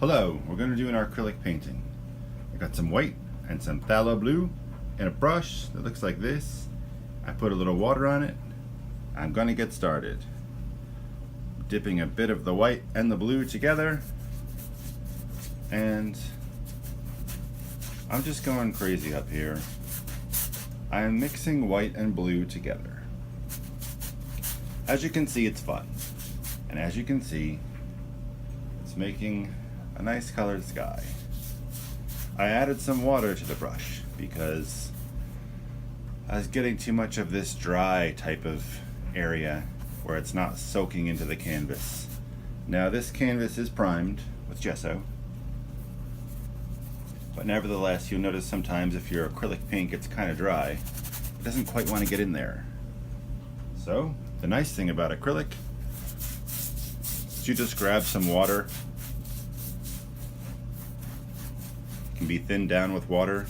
Hello, we're going to do an acrylic painting. I got some white and some phthalo blue and a brush that looks like this. I put a little water on it. I'm going to get started. Dipping a bit of the white and the blue together, and I'm just going crazy up here. I am mixing white and blue together. As you can see, it's fun, and as you can see, it's making a nice colored sky. I added some water to the brush because I was getting too much of this dry type of area where it's not soaking into the canvas. Now this canvas is primed with gesso, but nevertheless you'll notice sometimes if your acrylic paint gets kind of dry, it doesn't quite want to get in there. So the nice thing about acrylic is you just grab some water. It can be thinned down with water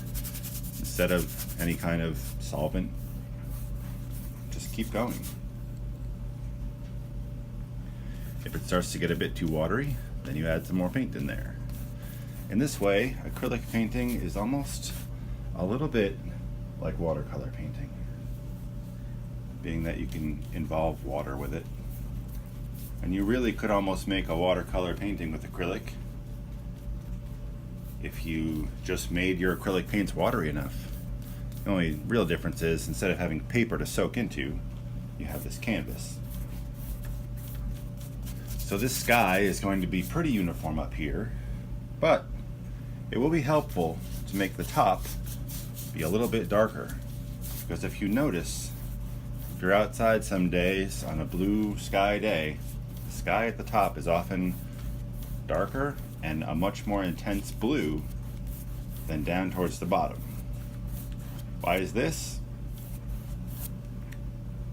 instead of any kind of solvent. Just keep going. If it starts to get a bit too watery, then you add some more paint in there. In this way, acrylic painting is almost a little bit like watercolor painting, being that you can involve water with it. And you really could almost make a watercolor painting with acrylic if you just made your acrylic paints watery enough. The only real difference is instead of having paper to soak into, you have this canvas. So this sky is going to be pretty uniform up here, but it will be helpful to make the top be a little bit darker, because if you notice, if you're outside some days on a blue sky day, the sky at the top is often darker and a much more intense blue than down towards the bottom. Why is this?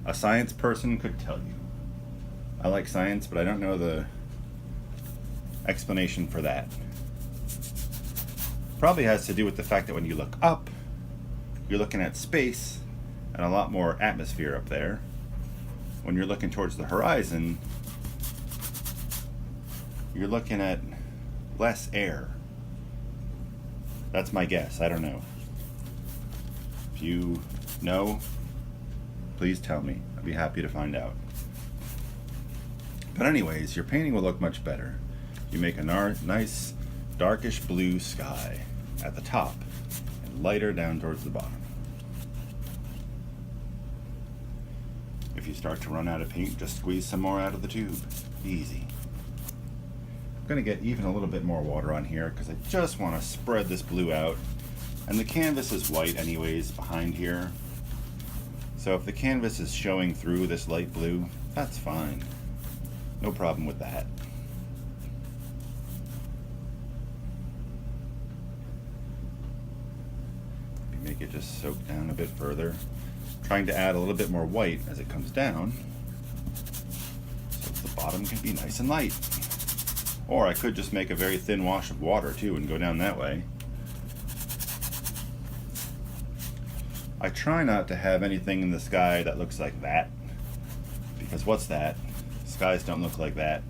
A science person could tell you. I like science, but I don't know the explanation for that. Probably has to do with the fact that when you look up, you're looking at space and a lot more atmosphere up there. When you're looking towards the horizon, you're looking at less air. That's my guess. I don't know. If you know, please tell me. I'd be happy to find out. But anyways, your painting will look much better. You make a nice darkish blue sky at the top and lighter down towards the bottom. If you start to run out of paint, just squeeze some more out of the tube. Easy. I'm going to get even a little bit more water on here because I just want to spread this blue out. And the canvas is white anyways behind here. So if the canvas is showing through this light blue, that's fine. No problem with that. Make it just soak down a bit further. Trying to add a little bit more white as it comes down, so the bottom can be nice and light. Or I could just make a very thin wash of water too and go down that way. I try not to have anything in the sky that looks like that, because what's that? Skies don't look like that.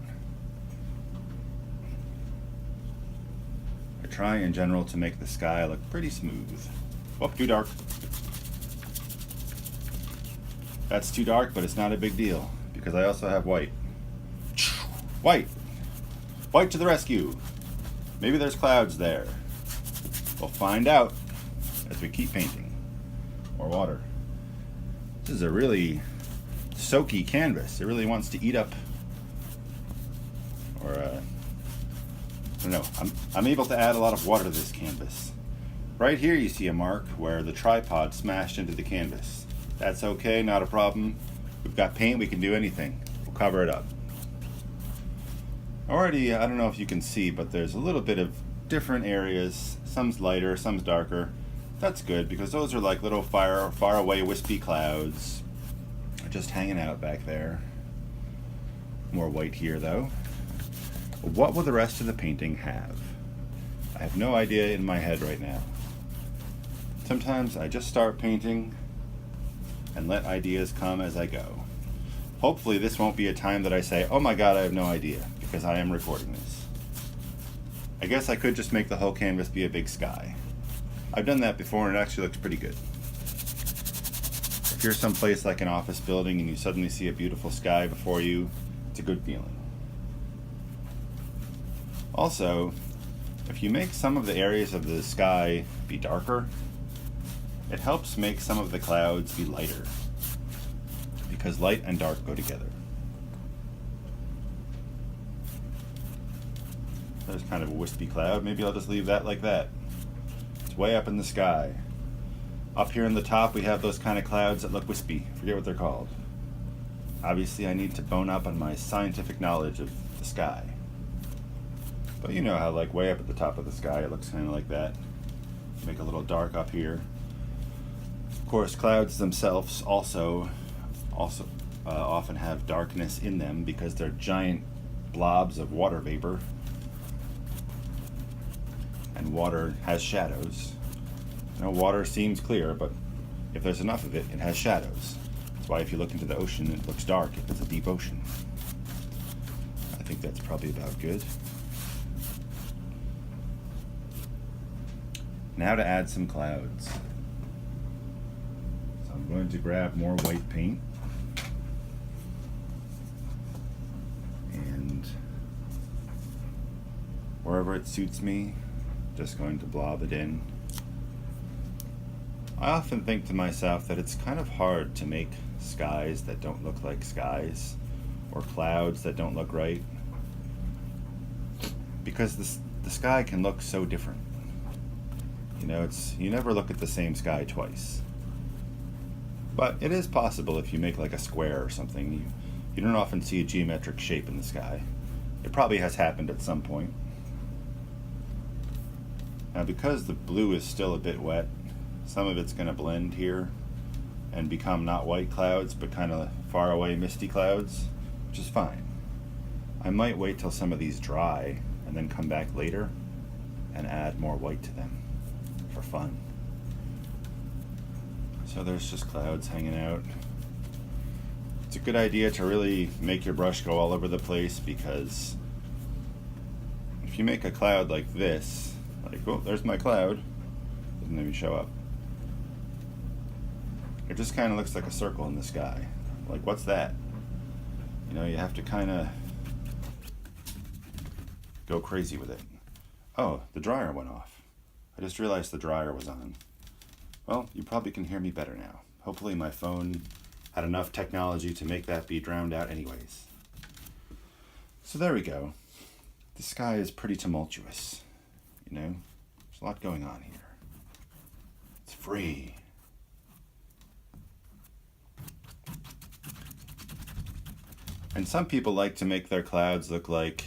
I try in general to make the sky look pretty smooth. Whoop, too dark. That's too dark, but it's not a big deal because I also have white. White! White to the rescue! Maybe there's clouds there. We'll find out as we keep painting. More water. This is a really soaky canvas. It really wants to eat up, or I don't know. I'm able to add a lot of water to this canvas. Right here you see a mark where the tripod smashed into the canvas. That's okay, not a problem. We've got paint, we can do anything. We'll cover it up. Already, I don't know if you can see, but there's a little bit of different areas. Some's lighter, some's darker. That's good because those are like little far away wispy clouds just hanging out back there. More white here though. What will the rest of the painting have? I have no idea in my head right now. Sometimes I just start painting and let ideas come as I go. Hopefully this won't be a time that I say, oh my god, I have no idea, because I am recording this. I guess I could just make the whole canvas be a big sky. I've done that before and it actually looks pretty good. If you're someplace like an office building and you suddenly see a beautiful sky before you, it's a good feeling. Also, if you make some of the areas of the sky be darker, it helps make some of the clouds be lighter, because light and dark go together. There's kind of a wispy cloud. Maybe I'll just leave that like that. It's way up in the sky. Up here in the top we have those kind of clouds that look wispy. Forget what they're called. Obviously I need to bone up on my scientific knowledge of the sky. But you know how like way up at the top of the sky it looks kind of like that. Make a little dark up here. Of course clouds themselves also often have darkness in them because they're giant blobs of water vapor. And water has shadows. You know, water seems clear, but if there's enough of it, it has shadows. That's why if you look into the ocean, it looks dark if it's a deep ocean. I think that's probably about good. Now to add some clouds. So I'm going to grab more white paint. And wherever it suits me, just going to blob it in. I often think to myself that it's kind of hard to make skies that don't look like skies, or clouds that don't look right, because the sky can look so different. You know, you never look at the same sky twice. But it is possible if you make like a square or something, you don't often see a geometric shape in the sky. It probably has happened at some point. Now because the blue is still a bit wet, some of it's going to blend here and become not white clouds but kind of far away misty clouds, which is fine. I might wait till some of these dry and then come back later and add more white to them for fun. So there's just clouds hanging out. It's a good idea to really make your brush go all over the place, because if you make a cloud like this, like, oh, there's my cloud, doesn't even show up. It just kind of looks like a circle in the sky. Like, what's that? You know, you have to kind of go crazy with it. Oh, the dryer went off. I just realized the dryer was on. Well, you probably can hear me better now. Hopefully my phone had enough technology to make that be drowned out anyways. So there we go. The sky is pretty tumultuous. You know, there's a lot going on here. It's free. And some people like to make their clouds look like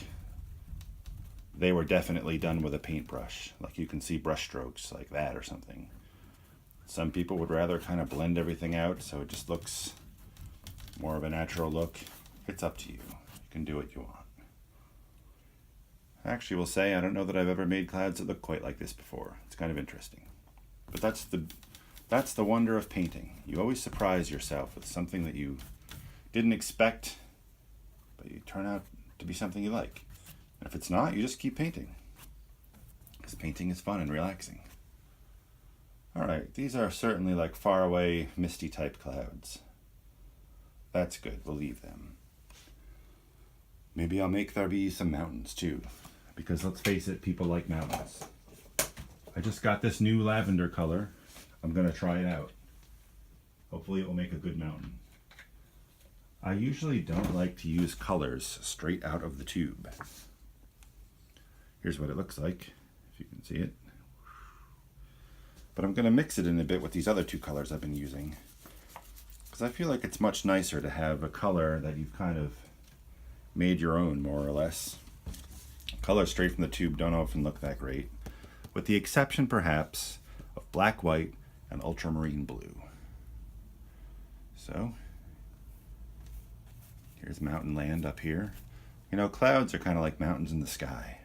they were definitely done with a paintbrush. Like you can see brush strokes like that or something. Some people would rather kind of blend everything out so it just looks more of a natural look. It's up to you. You can do what you want. I actually will say I don't know that I've ever made clouds that look quite like this before. It's kind of interesting. But that's the wonder of painting. You always surprise yourself with something that you didn't expect, but you turn out to be something you like. And if it's not, you just keep painting. Because painting is fun and relaxing. Alright, these are certainly like far away, misty type clouds. That's good, we'll leave them. Maybe I'll make there be some mountains too. Because let's face it, people like mountains. I just got this new lavender color. I'm going to try it out. Hopefully it will make a good mountain. I usually don't like to use colors straight out of the tube. Here's what it looks like, if you can see it. But I'm going to mix it in a bit with these other two colors I've been using, because I feel like it's much nicer to have a color that you've kind of made your own, more or less. Colors straight from the tube don't often look that great, with the exception perhaps of black, white, and ultramarine blue. So here's mountain land up here. You know, clouds are kind of like mountains in the sky.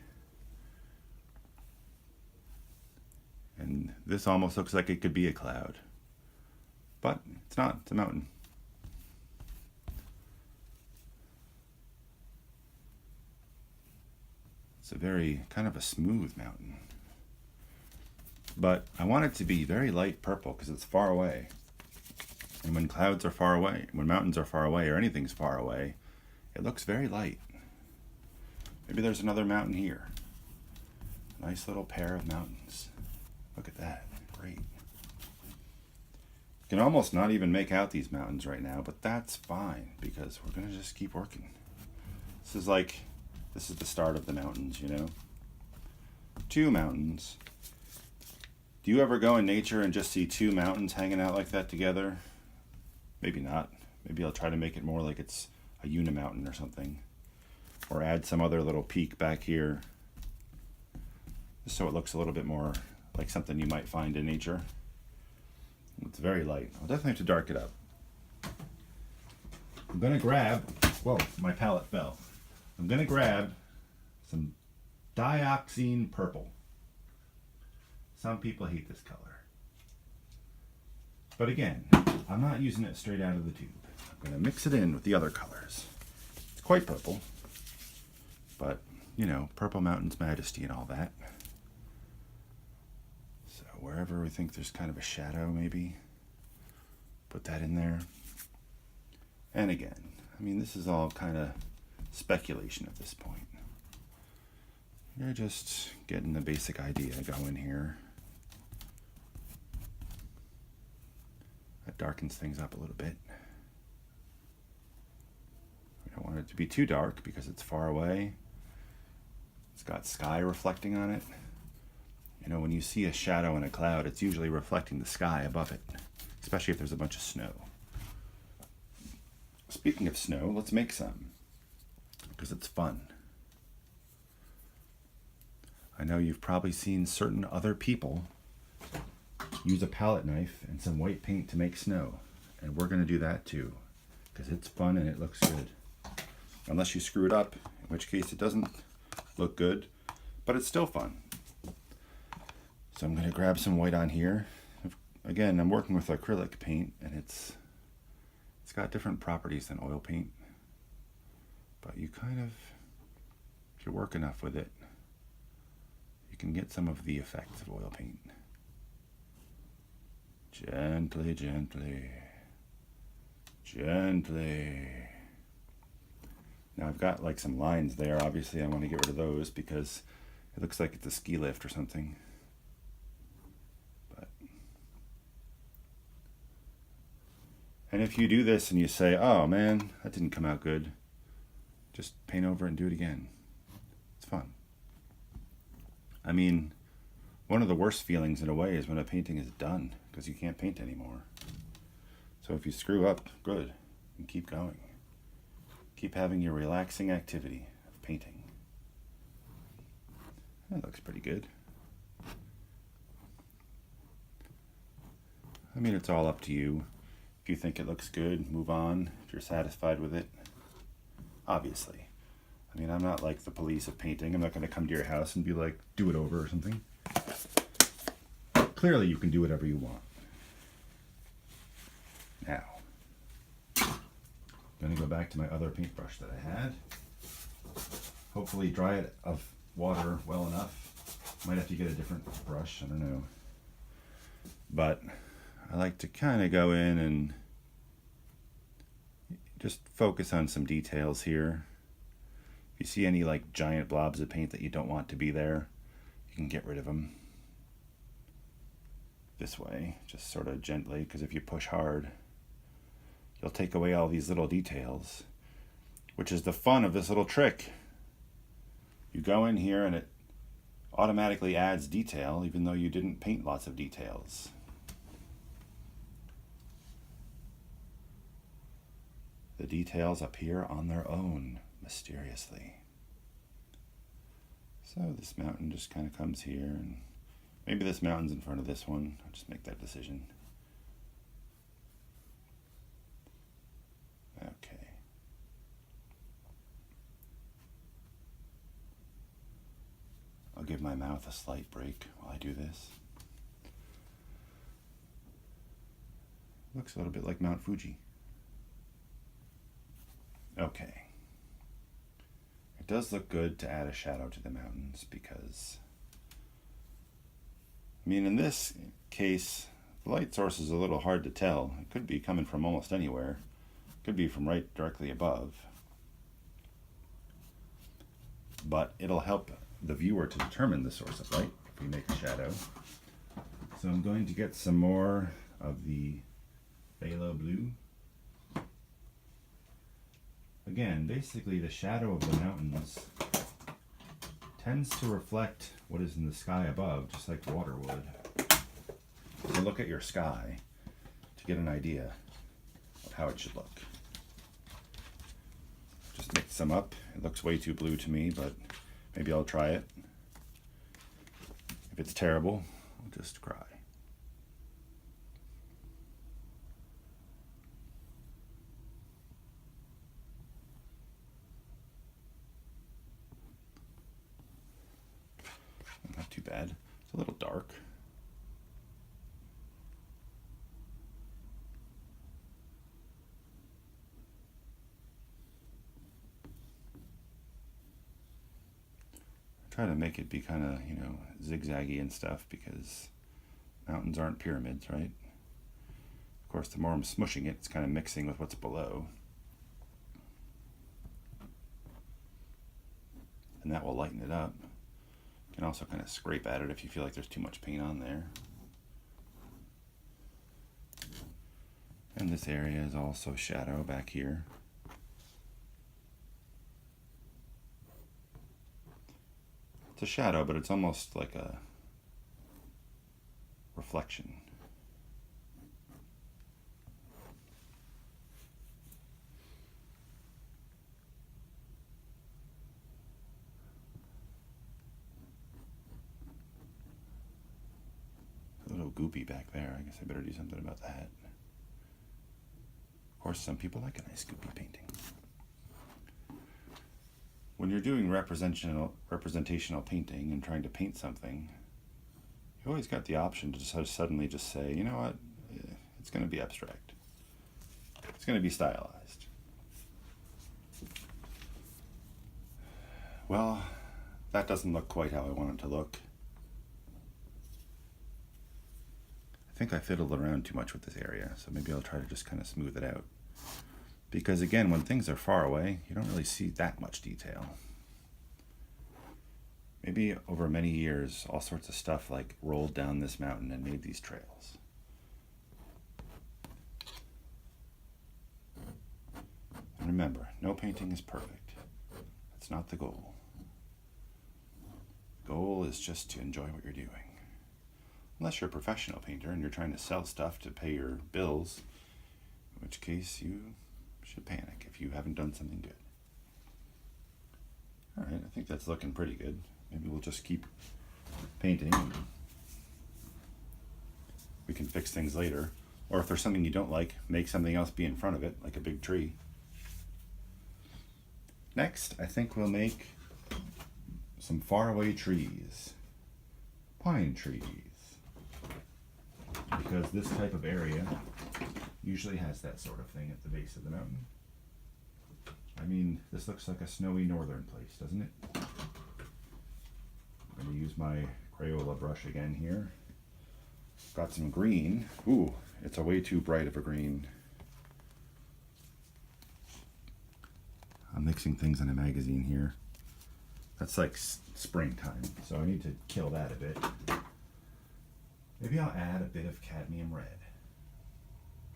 And this almost looks like it could be a cloud. But it's not, it's a mountain. It's a very kind of a smooth mountain. But I want it to be very light purple because it's far away. And when clouds are far away, when mountains are far away, or anything's far away, it looks very light. Maybe there's another mountain here. A nice little pair of mountains. Look at that. Great. You can almost not even make out these mountains right now, but that's fine because we're going to just keep working. This is the start of the mountains, you know? 2 mountains. Do you ever go in nature and just see 2 mountains hanging out like that together? Maybe not. Maybe I'll try to make it more like it's a unimountain or something. Or add some other little peak back here. Just so it looks a little bit more like something you might find in nature. It's very light. I'll definitely have to dark it up. I'm going to grab... Whoa, my palette fell. I'm going to grab some dioxine purple. Some people hate this color. But again, I'm not using it straight out of the tube. I'm going to mix it in with the other colors. It's quite purple. But, you know, Purple Mountain's majesty and all that. So wherever we think there's kind of a shadow, maybe, put that in there. And again, I mean, this is all kind of speculation at this point. You're just getting the basic idea going here. That darkens things up a little bit. We don't want it to be too dark because it's far away. It's got sky reflecting on it. You know, when you see a shadow in a cloud, it's usually reflecting the sky above it, especially if there's a bunch of snow. Speaking of snow, let's make some, because it's fun. I know you've probably seen certain other people use a palette knife and some white paint to make snow, and we're going to do that too, because it's fun and it looks good. Unless you screw it up, in which case it doesn't look good, but it's still fun. So I'm going to grab some white on here. Again, I'm working with acrylic paint, and it's got different properties than oil paint, but you kind of, if you work enough with it, you can get some of the effects of oil paint. Gently, gently, gently. Now I've got like some lines there. Obviously I want to get rid of those because it looks like it's a ski lift or something. And if you do this and you say, oh man, that didn't come out good, just paint over it and do it again. It's fun. I mean, one of the worst feelings in a way is when a painting is done because you can't paint anymore. So if you screw up, good, and keep going. Keep having your relaxing activity of painting. That looks pretty good. I mean, it's all up to you. If you think it looks good, move on. If you're satisfied with it, obviously. I mean, I'm not like the police of painting. I'm not going to come to your house and be like, do it over or something. Clearly, you can do whatever you want. Now, I'm going to go back to my other paintbrush that I had. Hopefully dry it of water well enough. Might have to get a different brush, I don't know. But I like to kind of go in and just focus on some details here. If you see any like giant blobs of paint that you don't want to be there, you can get rid of them this way, just sort of gently, because if you push hard, you'll take away all these little details, which is the fun of this little trick. You go in here and it automatically adds detail, even though you didn't paint lots of details. The details appear on their own, mysteriously. So this mountain just kind of comes here, and maybe this mountain's in front of this one. I'll just make that decision. Okay. I'll give my mouth a slight break while I do this. Looks a little bit like Mount Fuji. Okay. It does look good to add a shadow to the mountains because, I mean, in this case, the light source is a little hard to tell. It could be coming from almost anywhere. It could be from right directly above. But it'll help the viewer to determine the source of light if we make a shadow. So I'm going to get some more of the phthalo blue. Again, basically the shadow of the mountains tends to reflect what is in the sky above, just like water would. So look at your sky to get an idea of how it should look. Just mix some up. It looks way too blue to me, but maybe I'll try it. If it's terrible, I'll just cry. Not too bad. It's a little dark. Try to make it be kind of, zigzaggy and stuff because mountains aren't pyramids, right? Of course, the more I'm smushing it, it's kind of mixing with what's below. And that will lighten it up. You can also kind of scrape at it if you feel like there's too much paint on there. And this area is also shadow back here. It's a shadow, but it's almost like a reflection. A little goopy back there. I guess I better do something about that. Of course, some people like a nice goopy painting. When you're doing representational painting and trying to paint something, you always got the option to just suddenly just say, you know what, it's going to be abstract. It's going to be stylized. Well, that doesn't look quite how I want it to look. I think I fiddled around too much with this area, so maybe I'll try to just kind of smooth it out. Because again, when things are far away, you don't really see that much detail. Maybe over many years, all sorts of stuff like rolled down this mountain and made these trails. And remember, no painting is perfect. That's not the goal. The goal is just to enjoy what you're doing. Unless you're a professional painter and you're trying to sell stuff to pay your bills, in which case you should panic if you haven't done something good. Alright, I think that's looking pretty good. Maybe we'll just keep painting. We can fix things later. Or if there's something you don't like, make something else be in front of it, like a big tree. Next, I think we'll make some faraway trees. Pine trees. Because this type of area usually has that sort of thing at the base of the mountain. I mean, this looks like a snowy northern place, doesn't it? I'm going to use my Crayola brush again here. Got some green. Ooh, it's a way too bright of a green. I'm mixing things in a magazine here. That's like springtime, so I need to kill that a bit. Maybe I'll add a bit of cadmium red.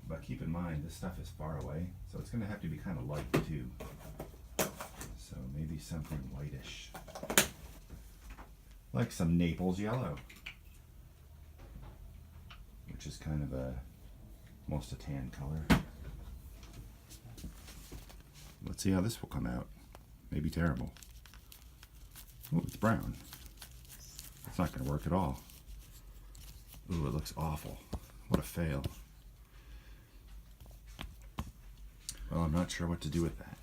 But keep in mind, this stuff is far away, so it's going to have to be kind of light too. So maybe something whitish. Like some Naples yellow. Which is kind of almost a tan color. Let's see how this will come out. Maybe terrible. Oh, it's brown. It's not going to work at all. Ooh, it looks awful. What a fail. Well, I'm not sure what to do with that.